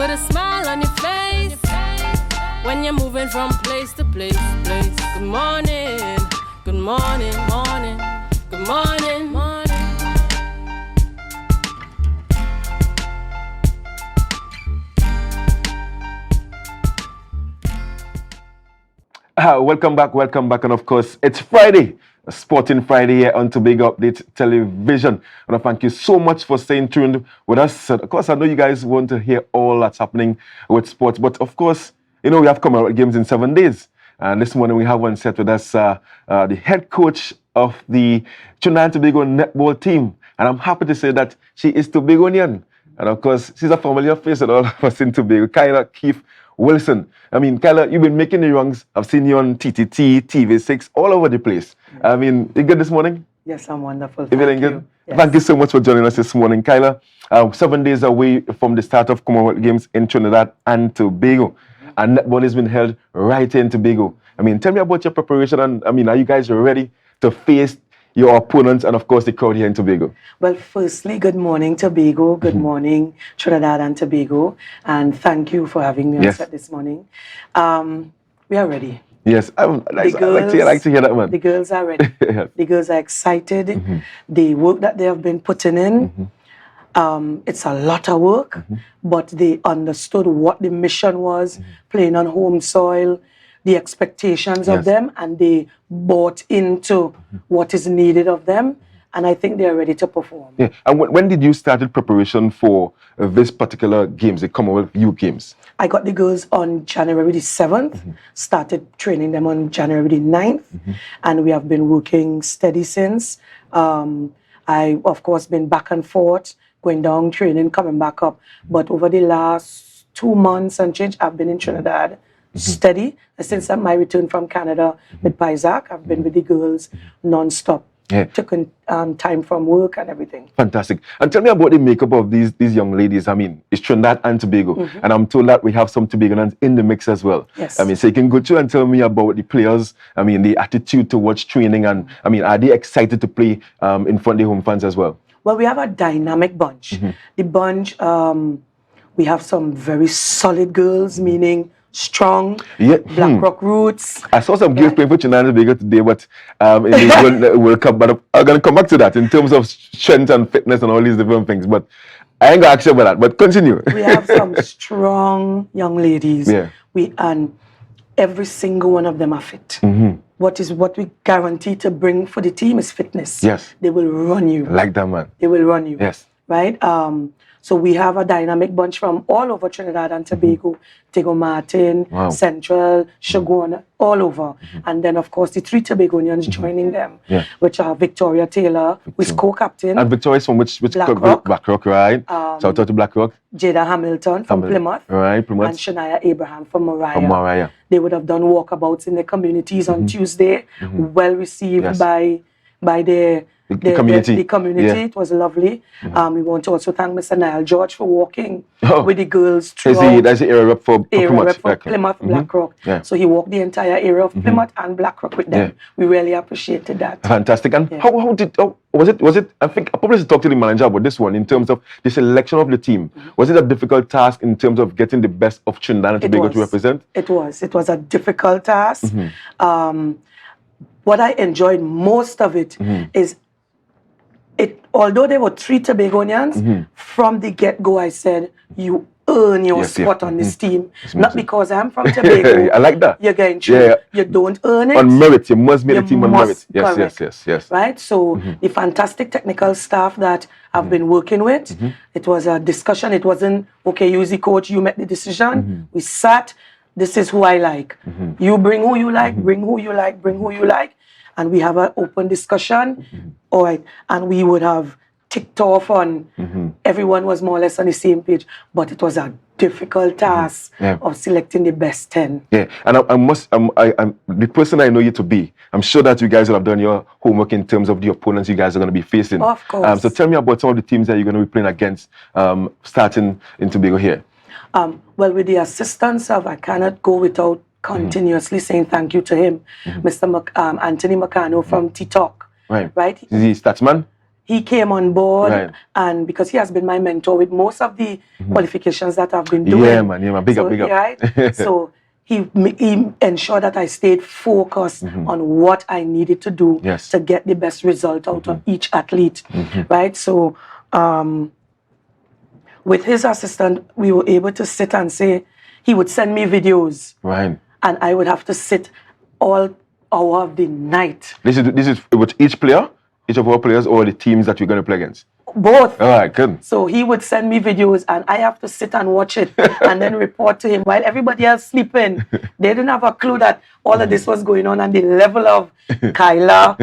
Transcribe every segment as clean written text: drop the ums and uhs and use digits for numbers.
put a smile on your face when you're moving from place to place. Good morning, good morning, morning, good morning, morning. Welcome back, and of course, it's Friday, a Sporting Friday here on Tobago Update Television. And I thank you so much for staying tuned with us. Of course, I know you guys want to hear all that's happening with sports, but of course, you know, we have Commonwealth games in 7 days. And this morning we have one set with us, the head coach of the Trinidad and Tobago netball team. And I'm happy to say that she is Tobagonian. And of course, she's a familiar face with all of us in Tobago, Kyla Keith Wilson. I mean, Kyla, you've been making the rounds. I've seen you on TTT, TV6, all over the place. Yes. I mean, you good this morning? Yes, I'm wonderful. You feeling good? Yes. Thank you so much for joining us this morning, Kyla. 7 days away from the start of Commonwealth Games in Trinidad and Tobago. And netball has been held right here in Tobago. I mean, tell me about your preparation. And I mean, are you guys ready to face your opponents and, of course, the crowd here in Tobago? Well, firstly, good morning, Tobago. Good morning, Trinidad and Tobago. And thank you for having me on set this morning. We are ready. Yes, I like to hear that, man. The girls are ready. The girls are excited. The work that they have been putting in, it's a lot of work, but they understood what the mission was, playing on home soil, the expectations of them, and they bought into what is needed of them, and I think they are ready to perform. Yeah. And when did you start preparation for this particular games, the Commonwealth Youth Games? I got the girls on January the 7th, started training them on January the 9th, and we have been working steady since. I, of course, been back and forth, going down, training, coming back up, but over the last 2 months and change, I've been in Trinidad steady. Since my return from Canada with Paisac, I've been with the girls non-stop. Yeah. Took time from work and everything. Fantastic. And tell me about the makeup of these young ladies. I mean, it's Trinidad and Tobago. And I'm told that we have some Tobagonians in the mix as well. Yes. I mean, so you can go through and tell me about the players. I mean, the attitude towards training. And I mean, are they excited to play in front of the home fans as well? Well, we have a dynamic bunch. The bunch, we have some very solid girls, meaning strong, Black Rock roots. I saw some girls playing for Trinidad and Tobago today, but in the World Cup. But I'm going to come back to that in terms of strength and fitness and all these different things. But I ain't going to ask you about that. But continue. We have some strong young ladies. Yeah. And every single one of them are fit. What we guarantee to bring for the team is fitness. Yes. They will run you. Like that, man. They will run you. Yes. Right? So we have a dynamic bunch from all over Trinidad and Tobago, Tego Martin, Central, Shogun, all over. And then, of course, the 3 Tobagonians joining them, which are Victoria Taylor, who is co-captain. And Victoria is from which Black club? Rock. Black Rock, right? Shout out to Black Rock. Jada Hamilton from Plymouth. Right, Plymouth. And Shania Abraham from Mariah. They would have done walkabouts in their communities on Tuesday, well received by the community. The community. Yeah. It was lovely. We want to also thank Mr. Niall George for walking with the girls throughout. That's the area rep for Plymouth. Black Rock. Yeah. So he walked the entire area of Plymouth and Black Rock with them. Yeah. We really appreciated that. Fantastic. And how was it? I think I probably should talk to the manager about this one in terms of the selection of the team. Was it a difficult task in terms of getting the best of Trinidad and Tobago to represent? It was. It was a difficult task. What I enjoyed most of it is although there were 3 Tobagonians, from the get-go I said, you earn your spot on this team. Not because I'm from Tobago. I like that. You're getting through. You don't earn it. On merit. You must be the team on merit. Yes. Right? So the fantastic technical staff that I've been working with, it was a discussion. It wasn't, okay, you as the coach, you make the decision. We sat, this is who I like. You bring who you like, bring who you like, bring who you like. And we have an open discussion, all right, and we would have ticked off on, everyone was more or less on the same page, but it was a difficult task of selecting the best 10. Yeah, and I'm the person I know you to be, I'm sure that you guys will have done your homework in terms of the opponents you guys are going to be facing. Of course. So tell me about some of the teams that you're going to be playing against starting in Tobago here. Well, with the assistance of, I cannot go without continuously saying thank you to him, Mr. Anthony Macano from T-Talk. Right. Is he Statsman? he came on board, Right. and because he has been my mentor with most of the qualifications that I've been doing. Yeah, man. Big up, big up. Right? So he ensured that I stayed focused on what I needed to do Yes. to get the best result out of each athlete, right? So with his assistant, we were able to sit and say, he would send me videos, Right. and I would have to sit all hour of the night. This is with each player, each of our players, or the teams that you're going to play against? Both. All right, good. So he would send me videos, and I have to sit and watch it and then report to him while everybody else sleeping. They didn't have a clue that all of this was going on, and the level of Kyla,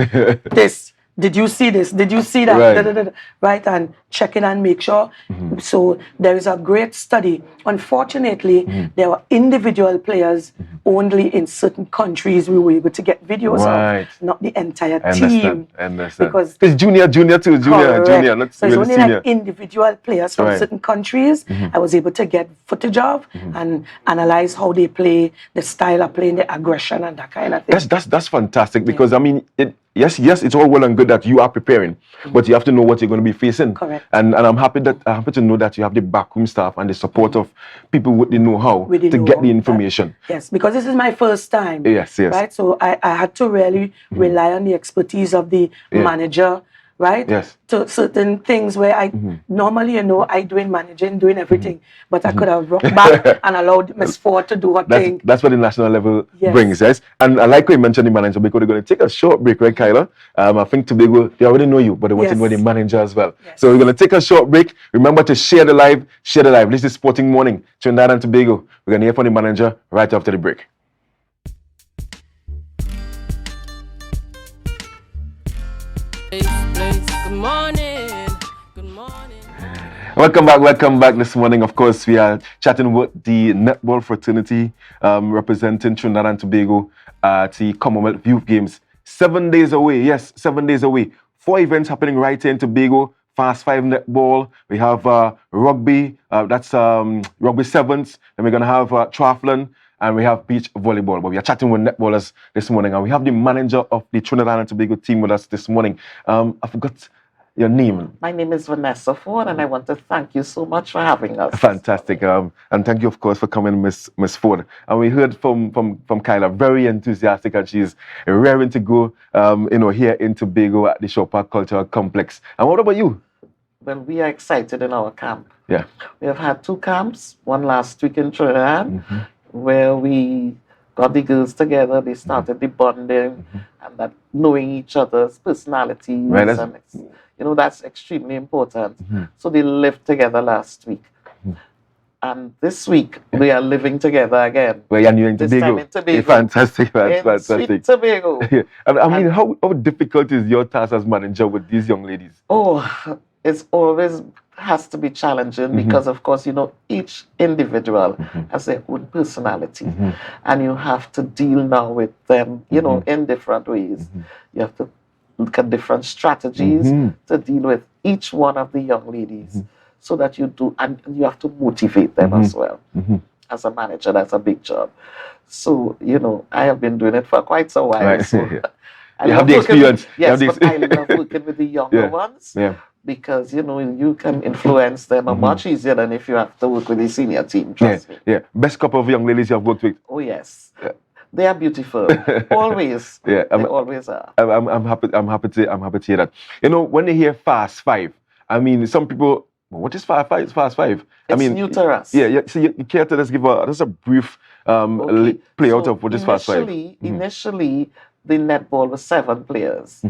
this. Did you see this? Did you see that? Right. Da, da, da, da. Right, and check in and make sure. So there is a great study. Unfortunately, there were individual players only in certain countries we were able to get videos Right. of, not the entire I team. understand. Because it's junior too, junior, correct. not So it's really only senior. like individual players from Right. certain countries I was able to get footage of and analyze how they play, the style of playing, the aggression and that kind of thing. That's fantastic because I mean, yes, it's all well and good that you are preparing, but you have to know what you're going to be facing. Correct. And I'm happy to know that you have the backroom staff and the support of people with the know-how With the to get know-how. the information. Yes, because this is my first time. Yes. Right, so I had to really rely on the expertise of the manager, right? Yes. To certain things where I normally, I doing managing, doing everything, but I could have rocked back and allowed Miss Forde to do her thing. That's what the national level Yes. brings, yes. And I like what you mentioned the manager because they're going to take a short break, right, Kyla? I think Tobago, they already know you, but they want to know the manager as well. Yes. So we're going to take a short break. Remember to share the live. This is Sporting Morning, Trinidad and Tobago. We're going to hear from the manager right after the break. Good morning. Good morning. Welcome back this morning. Of course, we are chatting with the netball fraternity representing Trinidad and Tobago at the Commonwealth Youth Games. 7 days away, yes, 7 days away. 4 events happening right here in Tobago. Fast 5 netball. We have rugby, that's rugby sevens. Then we're going to have triathlon. And we have beach volleyball. But we are chatting with netballers this morning. And we have the manager of the Trinidad and Tobago team with us this morning. I forgot your name. My name is Vanessa Forde, and I want to thank you so much for having us. Fantastic. And thank you, of course, for coming, Miss Forde. And we heard from Kyla, very enthusiastic, and she's raring to go, here in Tobago at the Shaw Park Cultural Complex. And what about you? Well, we are excited in our camp. Yeah. We have had 2 camps, one last week in Trinidad, where we got the girls together. They started the bonding and that knowing each other's personalities. Right, and that's extremely important. So they lived together last week. And this week, we are living together again. Well, yeah, you're in This Tobago. time in Tobago. Fantastic, In fantastic. sweet Tobago. Yeah. And I mean, how difficult is your task as manager with these young ladies? Oh, it's always has to be challenging because, of course, each individual has their own personality, and you have to deal now with them, in different ways. You have to look at different strategies to deal with each one of the young ladies, so that you do, and you have to motivate them as well. As a manager, that's a big job. So, I have been doing it for quite a while. Right. So You have the experience. Yes, but I love working with the younger ones. Yeah. Because, you can influence them much easier than if you have to work with the senior team, trust me. Yeah. Best couple of young ladies you have worked with. Oh, yes. They are beautiful. Always. Yeah, they always are. I'm happy to hear that. When they hear Fast 5, I mean, some people, what is Fast 5? It's Fast 5. It's new to us. Yeah. So you care to just give just a brief play out of what is Fast 5? Initially, the netball was 7 players.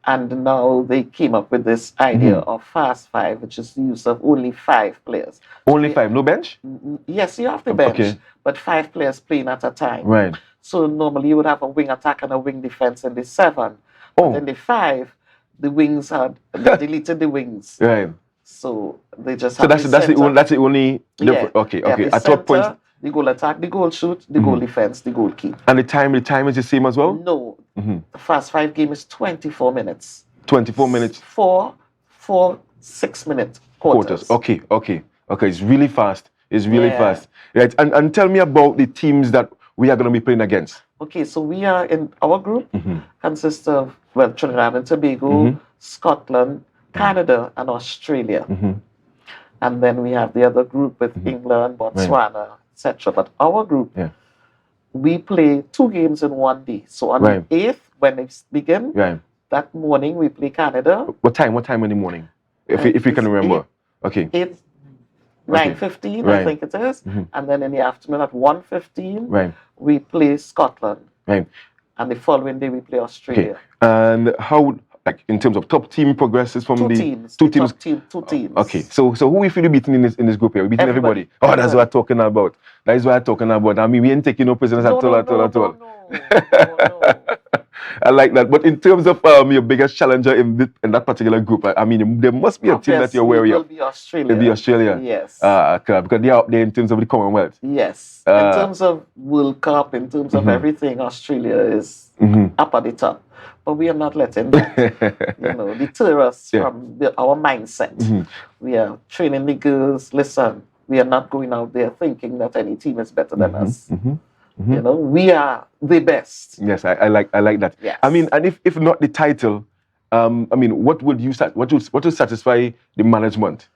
And now they came up with this idea of Fast 5, which is the use of only 5 players. Only 5, no bench? Yes, you have the bench, but 5 players playing at a time. Right. So normally you would have a wing attack and a wing defense in the 7. But in the 5, the wings they deleted the wings. Right. So they just So have that's the only difference. Okay. At what point? The goal attack, the goal shoot, the goal defense, the goal keep. And the time is the same as well? No. The Fast 5 game is 24 minutes. 24 minutes. 4 6-minute quarters. Okay. It's really fast. It's really fast. Right. And tell me about the teams that we are going to be playing against. Okay, so we are in our group consists of Trinidad and Tobago, Scotland, Canada, and Australia. Mm-hmm. And then we have the other group with England, Botswana, etc. But our group, we play 2 games in one day. So on the 8th, when it begins, that morning we play Canada. What time in the morning? If you can remember. 9:15, I think it is. And then in the afternoon at 1:15, we play Scotland. And the following day we play Australia. Okay. And how, like in terms of top team progresses from two the teams. Two teams. Two teams. Okay. So who we feel beating in this group here? We're beating everybody. Oh, that's what I'm talking about. That is what I'm talking about. I mean, we ain't taking no prisoners at all. No. I like that. But in terms of your biggest challenger in that particular group, I mean, there must be a team that you're wary of. It will be Australia. It'll be Australia. Yes. Because they're up there in terms of the Commonwealth. Yes. In terms of World Cup, in terms of everything, Australia is up at the top. But we are not letting that, deter us from our mindset. We are training the girls. Listen, we are not going out there thinking that any team is better than us. We are the best. Yes, I like that. Yes. I mean, and if not the title, I mean, what would satisfy the management?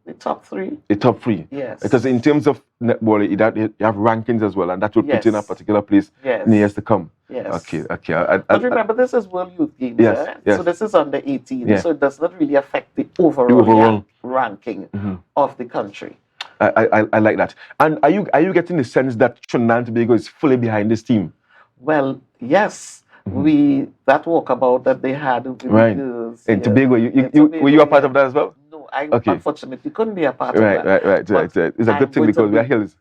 The top 3. The top 3. Yes. Because in terms of netball, you have rankings as well, and that will put you in a particular place in the years to come. Yes. Okay. But remember, this is World Youth Games. Yes. So this is under 18. So it does not really affect the overall ranking of the country. I like that. And are you getting the sense that Trinidad and Tobago is fully behind this team? Well, yes. That walkabout that they had with the girls. In Tobago, were you a part of that as well? No, I unfortunately couldn't be a part of that. Right. It's a good thing because we are hills.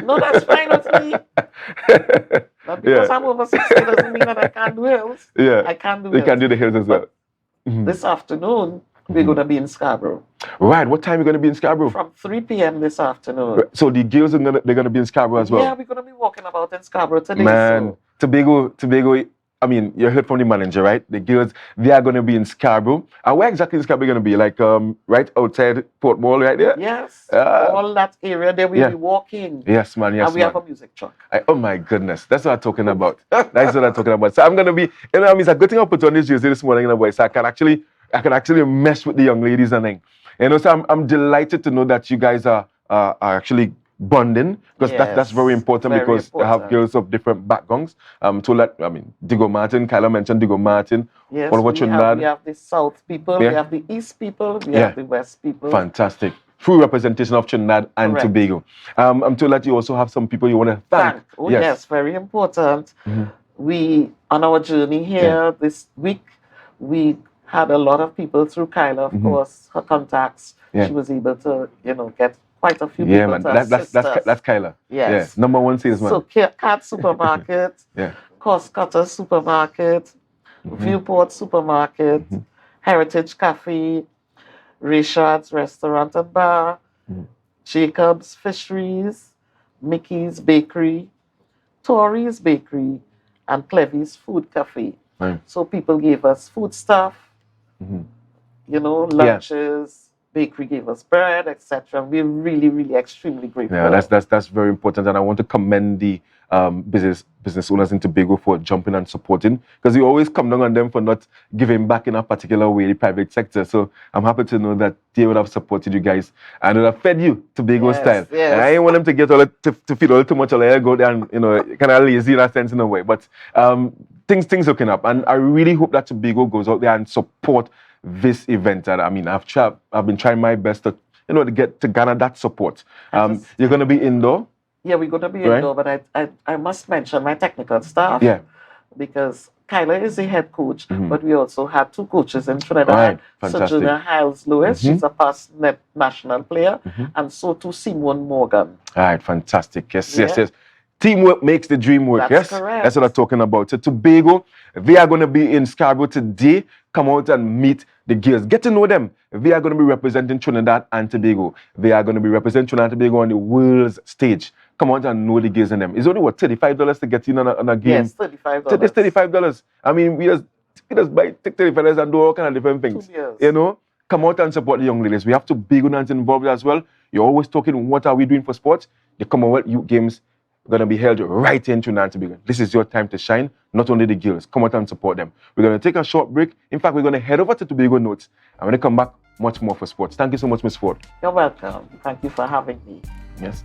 No, that's fine with me. Not because I'm over 60 doesn't mean that I can't do hills. Yeah. I can do hills. You can do the hills as well. This afternoon, we're going to be in Scarborough. Right. What time are you going to be in Scarborough? From 3 p.m. this afternoon. So the girls they're going to be in Scarborough as well? Yeah, we're going to be walking about in Scarborough today. Man, Tobago, I mean, you heard from the manager, right? The girls, they are going to be in Scarborough. And where exactly is Scarborough going to be? Like right outside Port Mall right there? Yes. All that area there we'll be walking. Yes, man. And we have a music truck. Oh my goodness. That's what I'm talking about. That's what I'm talking about. So I'm going to be, I mean, it's a good thing I put on this jersey this morning, so I can actually mess with the young ladies and things. So I'm delighted to know that you guys are actually bonding, because that's very important, because I have girls of different backgrounds. Digo Martin, Kyla mentioned Digo Martin. Yes, we have the South people, we have the East people, we have the West people. Fantastic. Full representation of Trinidad and Tobago. I'm told that you also have some people you want to thank. Oh yes, very important. We, on our journey here this week, we had a lot of people through Kyla, of course, her contacts. She was able to, get quite a few people man. to assist us. That's Kyla. Yes. Number 1 salesman. So Cat Supermarket, Cost Cutter Supermarket, Viewport Supermarket, Heritage Cafe, Richard's Restaurant and Bar, Jacob's Fisheries, Mickey's Bakery, Tory's Bakery, and Clevy's Food Cafe. So people gave us food stuff, lunches. Bakery gave us bread, etc. We're really, really extremely grateful. Yeah, that's very important, and I want to commend the business owners in Tobago for jumping and supporting, because we always come down on them for not giving back in a particular way, the private sector. So I'm happy to know that they would have supported you guys and would have fed you Tobago style. Yes. And I didn't want them to get to feed all too much, or go there and kind of lazy in that sense in a way. But things looking up, and I really hope that Tobago goes out there and support this event. And I mean, I've been trying my best to to garner that support. You're going to be indoor. Yeah, we're going to be indoor, but I must mention my technical staff. Yeah. Because Kyla is the head coach, but we also had 2 coaches in Trinidad. So Junior Hiles Lewis, she's a past national player, and so too Simone Morgan. All right, fantastic. Yes. Teamwork makes the dream work. That's correct. That's what I'm talking about. So Tobago, they are going to be in Scarborough today. Come out and meet the girls. Get to know them. They are going to be representing Trinidad and Tobago. They are going to be representing Trinidad and Tobago on the world's stage. Come out and know the girls and them. It's only, $35 to get in on a game? Yes, $35. It's $35. I mean, we just buy $35 and do all kind of different things. 2 years. Come out and support the young ladies. We have Tobagoans involved as well. You're always talking, what are we doing for sports? The Commonwealth Youth Games, going to be held right here in Trinidad and Tobago. This is your time to shine, not only the girls. Come out and support them. We're going to take a short break. In fact, we're going to head over to Tobago Notes. And when we come back, much more for sports. Thank you so much, Ms. Forde. You're welcome. Thank you for having me. Yes.